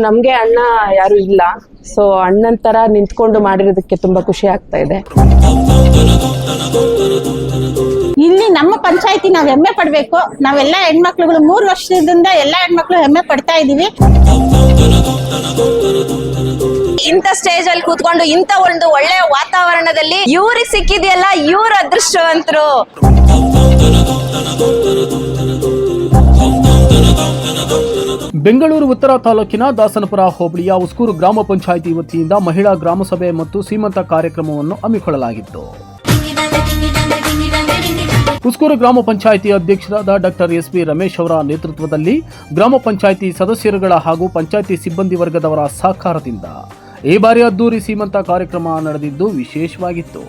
ನಮ್ಗೆ ಅಣ್ಣ ಯಾರು ಇಲ್ಲ, ಸೊ ಅಣ್ಣನ ತರ ನಿಂತ್ಕೊಂಡು ಮಾಡಿರೋದಕ್ಕೆ ತುಂಬಾ ಖುಷಿ ಆಗ್ತಾ ಇದೆ. ಇಲ್ಲಿ ನಮ್ಮ ಪಂಚಾಯತಿ ನಾವ್ ಹೆಮ್ಮೆ ಪಡ್ಬೇಕು. ನಾವೆಲ್ಲ ಹೆಣ್ಮಕ್ಳುಗಳು 3 ವರ್ಷದಿಂದ ಎಲ್ಲ ಹೆಣ್ಮಕ್ಳು ಹೆಮ್ಮೆ ಪಡ್ತಾ ಇದೀವಿ. ಇಂಥ ಸ್ಟೇಜ್ ಅಲ್ಲಿ ಕೂತ್ಕೊಂಡು ಇಂಥ ಒಂದು ಒಳ್ಳೆಯ ವಾತಾವರಣದಲ್ಲಿ ಇವ್ರಿಗೆ ಸಿಕ್ಕಿದೆಯಲ್ಲ, ಇವ್ರ ಅದೃಷ್ಟವಂತರು. ಬೆಂಗಳೂರು ಉತ್ತರ ತಾಲೂಕಿನ ದಾಸನಪುರ ಹೋಬಳಿಯ ಉಸ್ಕೂರು ಗ್ರಾಮ ಪಂಚಾಯಿತಿ ವತಿಯಿಂದ ಮಹಿಳಾ ಗ್ರಾಮಸಭೆ ಮತ್ತು ಸೀಮಂತ ಕಾರ್ಯಕ್ರಮವನ್ನು ಹಮ್ಮಿಕೊಳ್ಳಲಾಗಿತ್ತು. ಉಸ್ಕೂರು ಗ್ರಾಮ ಪಂಚಾಯಿತಿ ಅಧ್ಯಕ್ಷರಾದ ಡಾಕ್ಟರ್ ಎಸ್.ಪಿ. ರಮೇಶ್ ಅವರ ನೇತೃತ್ವದಲ್ಲಿ ಗ್ರಾಮ ಪಂಚಾಯಿತಿ ಸದಸ್ಯರುಗಳ ಹಾಗೂ ಪಂಚಾಯಿತಿ ಸಿಬ್ಬಂದಿ ವರ್ಗದವರ ಸಹಕಾರದಿಂದ ಈ ಬಾರಿ ಅದ್ದೂರಿ ಸೀಮಂತ ಕಾರ್ಯಕ್ರಮ ನಡೆದಿದ್ದು ವಿಶೇಷವಾಗಿತ್ತು.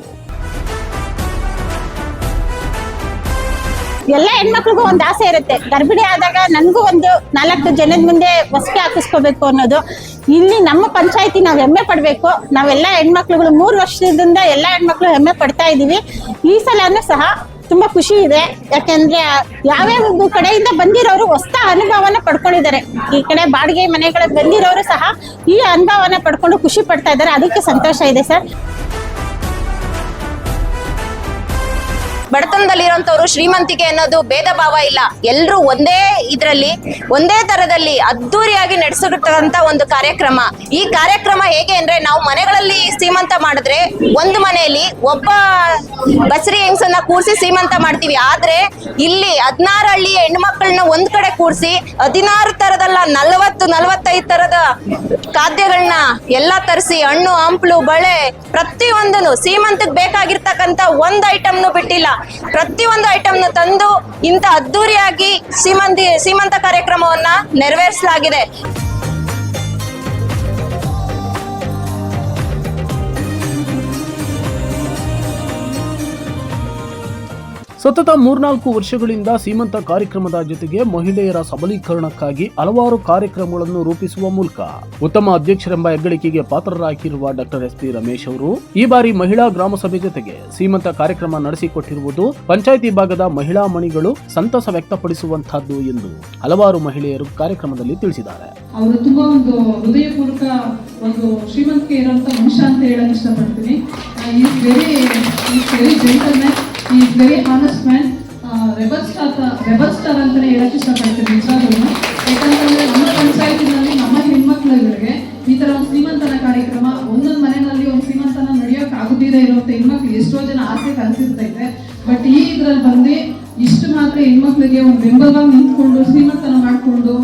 ಎಲ್ಲ ಹೆಣ್ಮಕ್ಳಿಗೂ ಒಂದು ಆಸೆ ಇರುತ್ತೆ, ಗರ್ಭಿಣಿ ಆದಾಗ ನನ್ಗೂ ಒಂದು 4 ಜನದ ಮುಂದೆ ಹೊಸಕೆ ಹಾಕಿಸ್ಕೋಬೇಕು ಅನ್ನೋದು. ಇಲ್ಲಿ ನಮ್ಮ ಪಂಚಾಯತಿ ನಾವ್ ಹೆಮ್ಮೆ ಪಡ್ಬೇಕು. ನಾವೆಲ್ಲ ಹೆಣ್ಮಕ್ಳುಗಳು 3 ವರ್ಷದಿಂದ ಎಲ್ಲ ಹೆಣ್ಮಕ್ಳು ಹೆಮ್ಮೆ ಪಡ್ತಾ ಇದೀವಿ. ಈ ಸಲನೂ ಸಹ ತುಂಬಾ ಖುಷಿ ಇದೆ. ಯಾಕೆಂದ್ರೆ ಯಾವ್ಯಾವ ಕಡೆಯಿಂದ ಬಂದಿರೋರು ಹೊಸ ಅನುಭವನ ಪಡ್ಕೊಂಡಿದ್ದಾರೆ. ಈ ಕಡೆ ಬಾಡಿಗೆ ಮನೆಗಳಿಗೆ ಬಂದಿರೋರು ಸಹ ಈ ಅನುಭವನ ಪಡ್ಕೊಂಡು ಖುಷಿ ಪಡ್ತಾ ಇದ್ದಾರೆ. ಅದಕ್ಕೆ ಸಂತೋಷ ಇದೆ ಸರ್. ಬಡತನದಲ್ಲಿರುವಂತವ್ರು ಶ್ರೀಮಂತಿಕೆ ಅನ್ನೋದು ಭೇದ ಭಾವ ಇಲ್ಲ, ಎಲ್ರು ಒಂದೇ ಇದ್ರಲ್ಲಿ ಒಂದೇ ತರದಲ್ಲಿ ಅದ್ದೂರಿಯಾಗಿ ನಡೆಸಿರ್ತಕ್ಕಂತ ಒಂದು ಕಾರ್ಯಕ್ರಮ. ಈ ಕಾರ್ಯಕ್ರಮ ಹೇಗೆ ಅಂದ್ರೆ, ನಾವು ಮನೆಗಳಲ್ಲಿ ಸೀಮಂತ ಮಾಡಿದ್ರೆ ಒಂದು ಮನೆಯಲ್ಲಿ ಒಬ್ಬ ಬಸರಿ ಹೆಂಗಸನ್ನ ಕೂರಿಸಿ ಸೀಮಂತ ಮಾಡ್ತೀವಿ. ಆದ್ರೆ ಇಲ್ಲಿ 16 ಹಳ್ಳಿಯ ಹೆಣ್ಮಕ್ಳನ್ನ ಒಂದ್ ಕಡೆ ಕೂರಿಸಿ 16 ತರದಲ್ಲ 40-45 ತರದ ಖಾದ್ಯಗಳನ್ನ ಎಲ್ಲ ತರಿಸಿ ಹಣ್ಣು ಹಂಪಲು ಬಳೆ ಪ್ರತಿಯೊಂದನ್ನು ಸೀಮಂತಕ್ಕೆ ಬೇಕಾಗಿರ್ತಕ್ಕಂಥ ಒಂದ್ ಐಟಮ್ನು ಬಿಟ್ಟಿಲ್ಲ. ಪ್ರತಿಯೊಂದು ಐಟಮ್ನ ತಂದು ಇಂಥ ಅದ್ದೂರಿಯಾಗಿ ಸೀಮಂತ ಕಾರ್ಯಕ್ರಮವನ್ನ ನೆರವೇರಿಸಲಾಗಿದೆ. ಸತತ 3-4 ವರ್ಷಗಳಿಂದ ಸೀಮಂತ ಕಾರ್ಯಕ್ರಮದ ಜೊತೆಗೆ ಮಹಿಳೆಯರ ಸಬಲೀಕರಣಕ್ಕಾಗಿ ಹಲವಾರು ಕಾರ್ಯಕ್ರಮಗಳನ್ನು ರೂಪಿಸುವ ಮೂಲಕ ಉತ್ತಮ ಅಧ್ಯಕ್ಷರೆಂಬ ಹೆಗ್ಗಳಿಕೆಗೆ ಪಾತ್ರರಾಗಿರುವ ಡಾಕ್ಟರ್ ಎಸ್.ಪಿ. ರಮೇಶ್ ಅವರು ಈ ಬಾರಿ ಮಹಿಳಾ ಗ್ರಾಮ ಸಭೆ ಜೊತೆಗೆ ಸೀಮಂತ ಕಾರ್ಯಕ್ರಮ ನಡೆಸಿಕೊಟ್ಟಿರುವುದು ಪಂಚಾಯಿತಿ ಭಾಗದ ಮಹಿಳಾ ಮಣಿಗಳು ಸಂತಸ ವ್ಯಕ್ತಪಡಿಸುವಂತಹದ್ದು ಎಂದು ಹಲವಾರು ಮಹಿಳೆಯರು ಕಾರ್ಯಕ್ರಮದಲ್ಲಿ ತಿಳಿಸಿದ್ದಾರೆ. ಅವರು ತುಂಬಾ ಒಂದು ಹೃದಯಪೂರ್ವಕ ಒಂದು ಶ್ರೀಮಂತಿಕೆ ಇರುವಂತ ಮನುಷ್ಯ ಅಂತ ಹೇಳಕ್ ಇಷ್ಟಪಡ್ತೀನಿ. Is very honest man. Rebel star ಅಂತಾನೆ ಹೇಳಕ್ ಇಷ್ಟಪಡ್ತೀನಿ ನಿಜವಾಗ್ಲೂ. ಯಾಕಂತಂದ್ರೆ ನಮ್ಮ ಪಂಚಾಯತಿನಲ್ಲಿ ನಮ್ಮ ಹೆಣ್ಮಕ್ಳುಗಳಿಗೆ ಈ ತರ ಒಂದು ಶ್ರೀಮಂತನ ಕಾರ್ಯಕ್ರಮ, ಒಂದೊಂದು ಮನೆಯಲ್ಲಿ ಒಂದು ಶ್ರೀಮಂತನ ನಡೆಯೋಕೆ ಆಗುದಿರೇ ಇರುವಂತ ಹೆಣ್ಮಕ್ಳು ಎಷ್ಟೋ ಜನ ಆಸೆ ಕಲಿಸಿರ್ತೈತೆ. ಬಟ್ ಈ ಇದ್ರಲ್ಲಿ ಬಂದು ಇಷ್ಟು ಮಾತ್ರ ಹೆಣ್ಮಕ್ಳಿಗೆ ಒಂದು ಬೆಂಬಲವಾಗಿ ನಿಂತ್ಕೊಂಡು ಶ್ರೀಮಂತನ ಮಾಡ್ಕೊಂಡು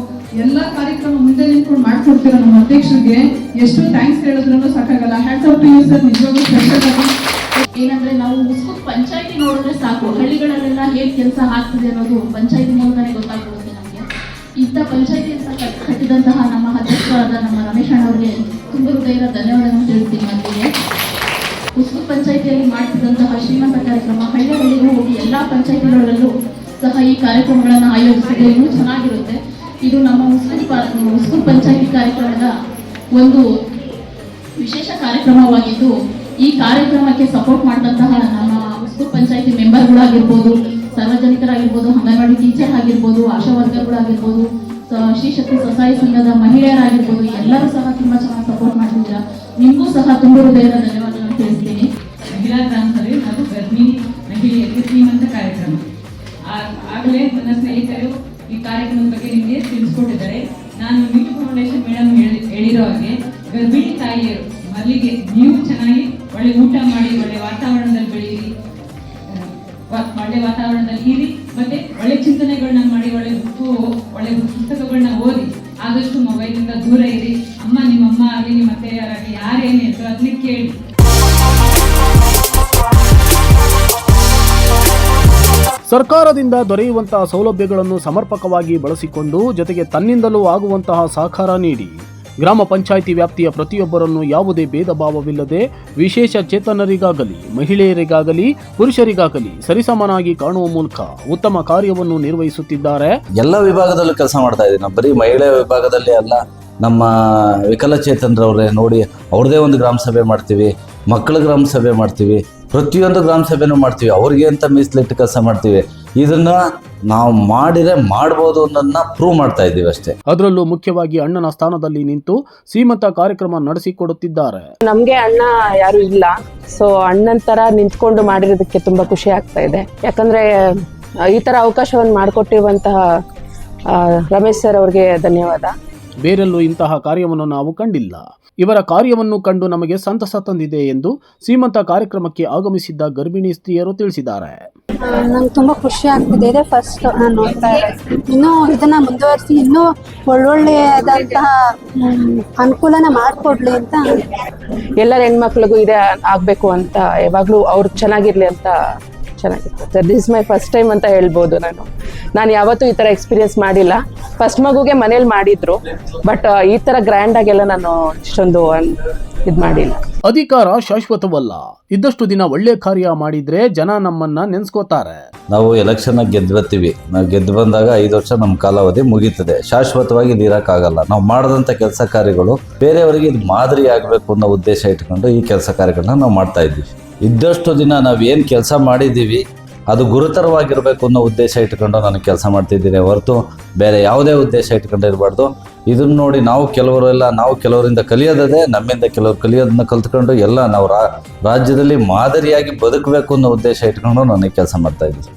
ಎಲ್ಲ ಕಾರ್ಯಕ್ರಮ ಮುಂದೆ ನಿಂತ್ಕೊಂಡು ಮಾಡ್ಕೊಡ್ತೀರ ನಮ್ಮ ಅಧ್ಯಕ್ಷರಿಗೆ ಎಷ್ಟು ಥ್ಯಾಂಕ್ಸ್ ಹೇಳಿದ್ರು ಸಾಕಾಗಲ್ಲ. Hats off to you sir. ನಿಜವಾಗ್ಲೂ ಸ್ಪೆಷಲ್ ಆಗಿ ಏನಂದ್ರೆ, ನಾವು ಉಸ್ಕೂರು ಪಂಚಾಯತಿ ನೋಡಿದ್ರೆ ಸಾಕು, ಹಳ್ಳಿಗಳಲ್ಲೆಲ್ಲ ಹೇಗೆ ಕೆಲಸ ಆಗ್ತದೆ ಅನ್ನೋದು ಪಂಚಾಯತಿ ಮೂಲಕನೇ ಗೊತ್ತಾಗ್ಬಿಡುತ್ತೆ ನಮಗೆ. ಇಂಥ ಪಂಚಾಯತಿ ಅಂತ ಕಟ್ಟಿದಂತಹ ನಮ್ಮ ಅಧ್ಯಕ್ಷರಾದ ನಮ್ಮ ರಮೇಶ್ ಅಣ್ಣ ಅವರಿಗೆ ತುಂಬ ಹೃದಯದ ಧನ್ಯವಾದಗಳನ್ನು ತಿಳಿಸ್ತೀನಿ. ಮೊದಲಿಗೆ ಉಸ್ಕೂರು ಪಂಚಾಯತಿಯಲ್ಲಿ ಮಾಡ್ತಿದ್ದಂತಹ ಶ್ರೀಮಂತ ಕಾರ್ಯಕ್ರಮ ಹಳ್ಳಿಗಳಿಗೂ ಹೋಗಿ ಎಲ್ಲ ಪಂಚಾಯತಿಗಳಲ್ಲೂ ಸಹ ಈ ಕಾರ್ಯಕ್ರಮಗಳನ್ನು ಆಯೋಜಿಸಿದ್ರೆ ಇನ್ನೂ ಚೆನ್ನಾಗಿರುತ್ತೆ. ಇದು ನಮ್ಮ ಉಸ್ಕೂರು ಪಂಚಾಯತಿ ಕಾರ್ಯಕ್ರಮದ ಒಂದು ವಿಶೇಷ ಕಾರ್ಯಕ್ರಮವಾಗಿದ್ದು, ಈ ಕಾರ್ಯಕ್ರಮಕ್ಕೆ ಸಪೋರ್ಟ್ ಮಾಡಿದಂತಹ ನಮ್ಮ ಉಸ್ಕೂರು ಪಂಚಾಯತಿ ಮೆಂಬರ್ಗಳಾಗಿರ್ಬೋದು, ಸಾರ್ವಜನಿಕರಾಗಿರ್ಬೋದು, ಅಂಗನವಾಡಿ ಟೀಚರ್ ಆಗಿರ್ಬೋದು, ಆಶಾ ವರ್ಗಗಳಾಗಿರ್ಬೋದು, ಶ್ರೀ ಶಕ್ತಿ ಸ್ವಸಹಾಯ ಸಂಘದ ಮಹಿಳೆಯರಾಗಿರ್ಬೋದು, ಎಲ್ಲರೂ ಸಹ ತುಂಬಾ ಚೆನ್ನಾಗಿ ಸಪೋರ್ಟ್ ಮಾಡ್ತಿದ್ದೀರಾ. ನಿಮಗೂ ಸಹ ತುಂಬ ಹೃದಯದ ಧನ್ಯವಾದಗಳನ್ನು ತಿಳಿಸ್ತೀನಿ. ಮಹಿಳಾ ಗ್ರಾಮ ಸಭೆ ಹಾಗೂ ಗರ್ಭಿಣಿ ಮಹಿಳೆಯರಿಗೆ ಶ್ರೀಮಂತ ಕಾರ್ಯಕ್ರಮ ಆಗಲೇ ನನ್ನ ಸ್ನೇಹಿತರು ಈ ಕಾರ್ಯಕ್ರಮದ ಬಗ್ಗೆ ನಿಮಗೆ ತಿಳಿಸ್ಕೊಟ್ಟಿದ್ದಾರೆ. ನಾನು ಮಿಟ್ ಫೌಂಡೇಶನ್ ಮೇಡಮ್ ಹೇಳಿರೋ ಹಾಗೆ ಗರ್ಭಿಣಿ ತಾಯಿಯರು ಮೊದಲಿಗೆ ನೀವು ಚೆನ್ನಾಗಿ ಒಳ್ಳೆ ಊಟ ಮಾಡಿ ಒಳ್ಳೆ ವಾತಾವರಣದಲ್ಲಿ ಬೆಳೀರಿ, ಒಳ್ಳೆ ವಾತಾವರಣದಲ್ಲಿ ಇರಿ, ಮತ್ತೆ ಒಳ್ಳೆ ಚಿಂತನೆಗಳನ್ನ ಮಾಡಿ, ಒಳ್ಳೆ ಪುಸ್ತಕಗಳನ್ನ ಓದಿ, ಆದಷ್ಟು ಮೊಬೈಲಿಂದ ದೂರ ಇರಿ. ನಿಮ್ಮಮ್ಮ ಆಗಲಿ ನಿಮ್ಮ ಅತ್ತೆಯರಾಗಲಿ ಯಾರೇನು ಹೇಳ್ತಾರೋ ಅದನ್ನ ಕೇಳಿ. ಸರ್ಕಾರದಿಂದ ದೊರೆಯುವಂತಹ ಸೌಲಭ್ಯಗಳನ್ನು ಸಮರ್ಪಕವಾಗಿ ಬಳಸಿಕೊಂಡು ಜೊತೆಗೆ ತನ್ನಿಂದಲೂ ಆಗುವಂತಹ ಸಹಕಾರ ನೀಡಿ ಗ್ರಾಮ ಪಂಚಾಯಿತಿ ವ್ಯಾಪ್ತಿಯ ಪ್ರತಿಯೊಬ್ಬರನ್ನು ಯಾವುದೇ ಭೇದ ಭಾವವಿಲ್ಲದೆ ವಿಶೇಷ ಚೇತನರಿಗಾಗಲಿ ಮಹಿಳೆಯರಿಗಾಗಲಿ ಪುರುಷರಿಗಾಗಲಿ ಸರಿಸಮನಾಗಿ ಕಾಣುವ ಮೂಲಕ ಉತ್ತಮ ಕಾರ್ಯವನ್ನು ನಿರ್ವಹಿಸುತ್ತಿದ್ದಾರೆ. ಎಲ್ಲ ವಿಭಾಗದಲ್ಲೂ ಕೆಲಸ ಮಾಡ್ತಾ ಇದ್ದೀವಿ. ನಾವು ಬರೀ ಮಹಿಳೆ ವಿಭಾಗದಲ್ಲಿ ಅಲ್ಲ, ನಮ್ಮ ವಿಕಲಚೇತನರವ್ರೆ ನೋಡಿ ಅವ್ರದೇ ಒಂದು ಗ್ರಾಮ ಸಭೆ ಮಾಡ್ತೀವಿ, ಮಕ್ಕಳ ಗ್ರಾಮ ಸಭೆ ಮಾಡ್ತೀವಿ, ಪ್ರತಿಯೊಂದು ಗ್ರಾಮ ಸಭೆನೂ ಮಾಡ್ತೀವಿ. ಅವ್ರಿಗೆ ಅಂತ ಮೀಸಲಿಟ್ಟು ಕೆಲಸ ಮಾಡ್ತೀವಿ. ಇದನ್ನ ನಾವು ಮಾಡಿದ್ರೆ ಮಾಡ್ಬೋದು ಅನ್ನೋದನ್ನ ಪ್ರೂವ್ ಮಾಡ್ತಾ ಇದ್ದೀವಿ ಅಷ್ಟೇ. ಅದರಲ್ಲೂ ಮುಖ್ಯವಾಗಿ ಅಣ್ಣನ ಸ್ಥಾನದಲ್ಲಿ ನಿಂತು ಸೀಮಂತ ಕಾರ್ಯಕ್ರಮ ನಡೆಸಿಕೊಡುತ್ತಿದ್ದಾರೆ. ನಮ್ಗೆ ಅಣ್ಣ ಯಾರು ಇಲ್ಲ, ಸೊ ಅಣ್ಣನ ತರ ನಿಂತ್ಕೊಂಡು ಮಾಡಿರೋದಕ್ಕೆ ತುಂಬಾ ಖುಷಿ ಆಗ್ತಾ ಇದೆ. ಯಾಕಂದ್ರೆ ಈ ತರ ಅವಕಾಶವನ್ನು ಮಾಡಿಕೊಟ್ಟಿರುವಂತಹ ರಮೇಶ್ ಸರ್ ಅವ್ರಿಗೆ ಧನ್ಯವಾದ. ಬೇರೆಲ್ಲೂ ಇಂತಹ ಕಾರ್ಯವನ್ನು ನಾವು ಕಂಡಿಲ್ಲ. ಇವರ ಕಾರ್ಯವನ್ನು ಕಂಡು ನಮಗೆ ಸಂತಸ ತಂದಿದೆ ಎಂದು ಸೀಮಂತ ಕಾರ್ಯಕ್ರಮಕ್ಕೆ ಆಗಮಿಸಿದ್ದ ಗರ್ಭಿಣಿ ಸ್ತ್ರೀಯರು ತಿಳಿಸಿದ್ದಾರೆ. ನಂಗೆ ತುಂಬಾ ಖುಷಿ ಆಗ್ತಿದೆ. ಇದೆ ಫಸ್ಟ್ ನಾನು ನೋಡ್ತಾ ಇರೋದು. ಇನ್ನೂ ಇದನ್ನ ಮುಂದುವರಿಸಿ ಇನ್ನೂ ಒಳ್ಳೊಳ್ಳೆಯಾದಂತಹ ಅನುಕೂಲನ ಮಾಡಿಕೊಡ್ಲಿ ಅಂತ. ಎಲ್ಲರ ಹೆಣ್ಮಕ್ಳಿಗೂ ಇದೆ ಆಗ್ಬೇಕು ಅಂತ, ಯಾವಾಗ್ಲೂ ಅವ್ರು ಚೆನ್ನಾಗಿರ್ಲಿ ಅಂತ ಚೆನ್ನಾಗಿರ್ತದೆ. This is my first time ಅಂತ ಹೇಳ್ಬೋದು. ನಾನು ಯಾವತ್ತೂ ಈ ತರ ಎಕ್ಸ್ಪೀರಿಯನ್ಸ್ ಮಾಡಿಲ್ಲ. ಫಸ್ಟ್ ಮಗುಗೆ ಮನೇಲಿ ಮಾಡಿದ್ರು, ಬಟ್ ಈ ತರ ಗ್ರ್ಯಾಂಡ್ ಆಗೆಲ್ಲ ನಾನು ಇಷ್ಟೊಂದು ಇದು ಮಾಡಿಲ್ಲ. ಅಧಿಕಾರ ಶಾಶ್ವತವಲ್ಲ. ಇದ್ದಷ್ಟು ದಿನ ಒಳ್ಳೆ ಕಾರ್ಯ ಮಾಡಿದ್ರೆ ಜನ ನಮ್ಮನ್ನ ನೆನ್ಸ್ಕೋತಾರೆ. ನಾವು ಎಲೆಕ್ಷನ್ ಗೆದ್ದು ಬರ್ತೀವಿ. ನಾವು ಗೆದ್ದು ಬಂದಾಗ 5 ವರ್ಷ ನಮ್ಮ ಕಾಲಾವಧಿ ಮುಗೀತದೆ. ಶಾಶ್ವತವಾಗಿ ಇದು ಇರೋಕ್ಕಾಗಲ್ಲ. ನಾವು ಮಾಡಿದಂಥ ಕೆಲಸ ಕಾರ್ಯಗಳು ಬೇರೆಯವರಿಗೆ ಇದು ಮಾದರಿ ಆಗಬೇಕು ಅನ್ನೋ ಉದ್ದೇಶ ಇಟ್ಕೊಂಡು ಈ ಕೆಲಸ ಕಾರ್ಯಗಳನ್ನ ನಾವು ಮಾಡ್ತಾ ಇದ್ದೀವಿ. ಇದ್ದಷ್ಟು ದಿನ ನಾವು ಏನು ಕೆಲಸ ಮಾಡಿದ್ದೀವಿ ಅದು ಗುರುತರವಾಗಿರಬೇಕು ಅನ್ನೋ ಉದ್ದೇಶ ಇಟ್ಕೊಂಡು ನಾನು ಕೆಲಸ ಮಾಡ್ತಿದ್ದೀನಿ ಹೊರತು ಬೇರೆ ಯಾವುದೇ ಉದ್ದೇಶ ಇಟ್ಕೊಂಡಿರಬಾರ್ದು. ಇದನ್ನು ನೋಡಿ ನಾವು ಕೆಲವರಿಂದ ಕಲಿಯೋದೇ, ನಮ್ಮಿಂದ ಕೆಲವರು ಕಲಿಯೋದನ್ನ ಕಲ್ತ್ಕೊಂಡು ಎಲ್ಲ ನಾವು ರಾಜ್ಯದಲ್ಲಿ ಮಾದರಿಯಾಗಿ ಬದುಕಬೇಕು ಅನ್ನೋ ಉದ್ದೇಶ ಇಟ್ಕೊಂಡು ನಾನು ಕೆಲಸ ಮಾಡ್ತಾ ಇದ್ದೀನಿ.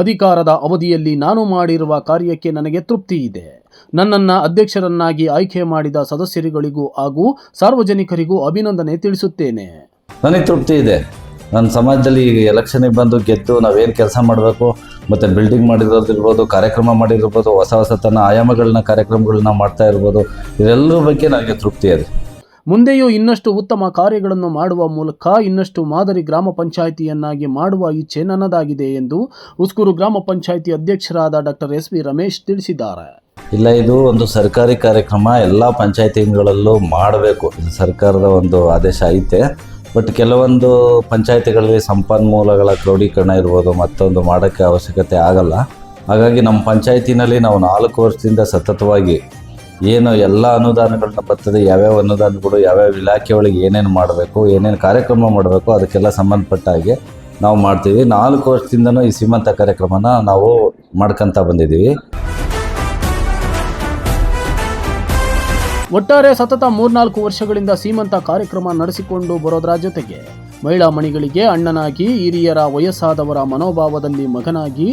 ಅಧಿಕಾರದ ಅವಧಿಯಲ್ಲಿ ನಾನು ಮಾಡಿರುವ ಕಾರ್ಯಕ್ಕೆ ನನಗೆ ತೃಪ್ತಿ ಇದೆ. ನನ್ನನ್ನು ಅಧ್ಯಕ್ಷರನ್ನಾಗಿ ಆಯ್ಕೆ ಮಾಡಿದ ಸದಸ್ಯರುಗಳಿಗೂ ಹಾಗೂ ಸಾರ್ವಜನಿಕರಿಗೂ ಅಭಿನಂದನೆ ತಿಳಿಸುತ್ತೇನೆ. ನನಗೆ ತೃಪ್ತಿ ಇದೆ. ನನ್ನ ಸಮಾಜದಲ್ಲಿ ಈಗ ಎಲೆಕ್ಷನಿಗೆ ಬಂದು ಗೆದ್ದು ನಾವೇನು ಕೆಲಸ ಮಾಡಬೇಕು, ಮತ್ತು ಬಿಲ್ಡಿಂಗ್ ಮಾಡಿರೋದಿರ್ಬೋದು, ಕಾರ್ಯಕ್ರಮ ಮಾಡಿರ್ಬೋದು, ಹೊಸ ಆಯಾಮಗಳನ್ನ ಕಾರ್ಯಕ್ರಮಗಳನ್ನ ಮಾಡ್ತಾ ಇರ್ಬೋದು, ಇದೆಲ್ಲರ ಬಗ್ಗೆ ನನಗೆ ತೃಪ್ತಿ ಇದೆ. ಮುಂದೆಯೂ ಇನ್ನಷ್ಟು ಉತ್ತಮ ಕಾರ್ಯಗಳನ್ನು ಮಾಡುವ ಮೂಲಕ ಇನ್ನಷ್ಟು ಮಾದರಿ ಗ್ರಾಮ ಪಂಚಾಯಿತಿಯನ್ನಾಗಿ ಮಾಡುವ ಇಚ್ಛೆ ನನ್ನದಾಗಿದೆ ಎಂದು ಉಸ್ಕೂರು ಗ್ರಾಮ ಪಂಚಾಯಿತಿ ಅಧ್ಯಕ್ಷರಾದ ಡಾಕ್ಟರ್ ಎಸ್ ವಿ ರಮೇಶ್ ತಿಳಿಸಿದ್ದಾರೆ. ಇಲ್ಲ, ಇದು ಒಂದು ಸರ್ಕಾರಿ ಕಾರ್ಯಕ್ರಮ, ಎಲ್ಲ ಪಂಚಾಯಿತಿಗಳಲ್ಲೂ ಮಾಡಬೇಕು. ಇದು ಸರ್ಕಾರದ ಒಂದು ಆದೇಶ ಐತೆ. ಬಟ್ ಕೆಲವೊಂದು ಪಂಚಾಯಿತಿಗಳಲ್ಲಿ ಸಂಪನ್ಮೂಲಗಳ ಕ್ರೋಢೀಕರಣ ಇರ್ಬೋದು, ಮತ್ತೊಂದು ಮಾಡೋಕ್ಕೆ ಅವಶ್ಯಕತೆ ಆಗಲ್ಲ. ಹಾಗಾಗಿ ನಮ್ಮ ಪಂಚಾಯಿತಿನಲ್ಲಿ ನಾವು 4 ವರ್ಷದಿಂದ ಸತತವಾಗಿ ಏನು ಎಲ್ಲ ಅನುದಾನಗಳನ್ನ ಬರ್ತದೆ, ಯಾವ್ಯಾವ ಅನುದಾನಗಳು ಯಾವ್ಯಾವ ಇಲಾಖೆ ಒಳಗೆ ಏನೇನು ಮಾಡಬೇಕು, ಏನೇನು ಕಾರ್ಯಕ್ರಮ ಮಾಡಬೇಕು, ಅದಕ್ಕೆಲ್ಲ ಸಂಬಂಧಪಟ್ಟ ಹಾಗೆ ನಾವು ಮಾಡ್ತೀವಿ. 4 ವರ್ಷದಿಂದನೂ ಈ ಸೀಮಂತ ಕಾರ್ಯಕ್ರಮನ ನಾವು ಮಾಡ್ಕೊತ ಬಂದಿದ್ದೀವಿ. ಒಟ್ಟಾರೆ ಸತತ 3-4 ವರ್ಷಗಳಿಂದ ಸೀಮಂತ ಕಾರ್ಯಕ್ರಮ ನಡೆಸಿಕೊಂಡು ಬರೋದರ ಜೊತೆಗೆ ಮಹಿಳಾ ಮಣಿಗಳಿಗೆ ಅಣ್ಣನಾಗಿ, ಹಿರಿಯರ ವಯಸ್ಸಾದವರ ಮನೋಭಾವದಲ್ಲಿ ಮಗನಾಗಿ,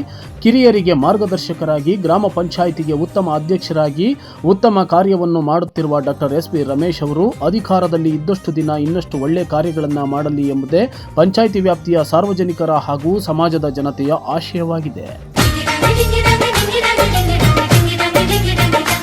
ಕಿರಿಯರಿಗೆ ಮಾರ್ಗದರ್ಶಕರಾಗಿ, ಗ್ರಾಮ ಪಂಚಾಯಿತಿಗೆ ಉತ್ತಮ ಅಧ್ಯಕ್ಷರಾಗಿ ಉತ್ತಮ ಕಾರ್ಯವನ್ನು ಮಾಡುತ್ತಿರುವ ಡಾಕ್ಟರ್ ಎಸ್ ವಿ ರಮೇಶ್ ಅವರು ಅಧಿಕಾರದಲ್ಲಿ ಇದ್ದಷ್ಟು ದಿನ ಇನ್ನಷ್ಟು ಒಳ್ಳೆ ಕಾರ್ಯಗಳನ್ನು ಮಾಡಲಿ ಎಂಬುದೇ ಪಂಚಾಯಿತಿ ವ್ಯಾಪ್ತಿಯ ಸಾರ್ವಜನಿಕರ ಹಾಗೂ ಸಮಾಜದ ಜನತೆಯ ಆಶಯವಾಗಿದೆ.